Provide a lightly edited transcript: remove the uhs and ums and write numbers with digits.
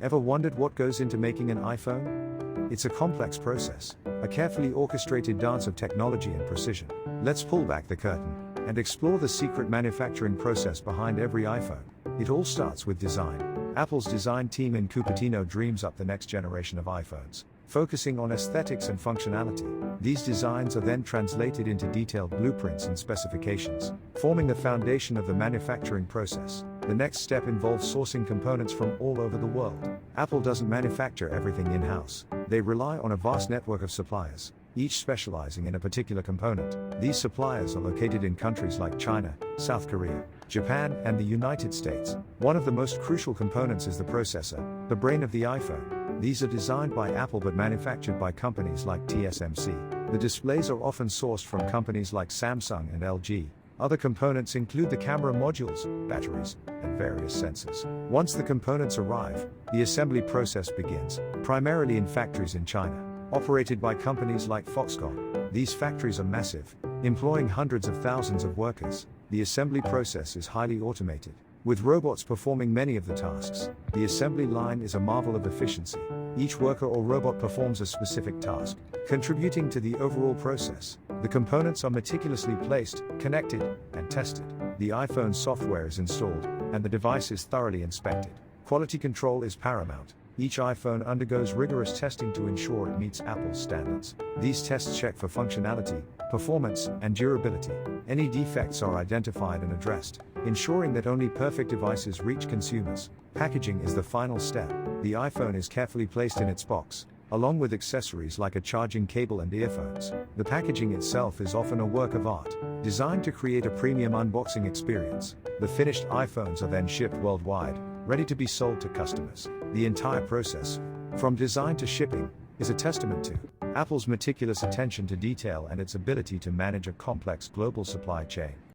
Ever wondered what goes into making an iPhone? It's a complex process, a carefully orchestrated dance of technology and precision. Let's pull back the curtain and explore the secret manufacturing process behind every iPhone. It all starts with design. Apple's design team in Cupertino dreams up the next generation of iPhones, focusing on aesthetics and functionality. These designs are then translated into detailed blueprints and specifications, forming the foundation of the manufacturing process. The next step involves sourcing components from all over the world. Apple doesn't manufacture everything in-house. They rely on a vast network of suppliers, each specializing in a particular component. These suppliers are located in countries like China, South Korea, Japan, and the United States. One of the most crucial components is the processor, the brain of the iPhone. These are designed by Apple but manufactured by companies like TSMC. The displays are often sourced from companies like Samsung and LG. Other components include the camera modules, batteries, and various sensors. Once the components arrive, the assembly process begins, primarily in factories in China, operated by companies like Foxconn. These factories are massive, employing hundreds of thousands of workers. The assembly process is highly automated, with robots performing many of the tasks. The assembly line is a marvel of efficiency. Each worker or robot performs a specific task, contributing to the overall process. The components are meticulously placed, connected, and tested. The iPhone software is installed, and the device is thoroughly inspected. Quality control is paramount. Each iPhone undergoes rigorous testing to ensure it meets Apple's standards. These tests check for functionality, performance, and durability. Any defects are identified and addressed, ensuring that only perfect devices reach consumers. Packaging is the final step. The iPhone is carefully placed in its box, along with accessories like a charging cable and earphones. The packaging itself is often a work of art, designed to create a premium unboxing experience. The finished iPhones are then shipped worldwide, ready to be sold to customers. The entire process, from design to shipping, is a testament to Apple's meticulous attention to detail and its ability to manage a complex global supply chain.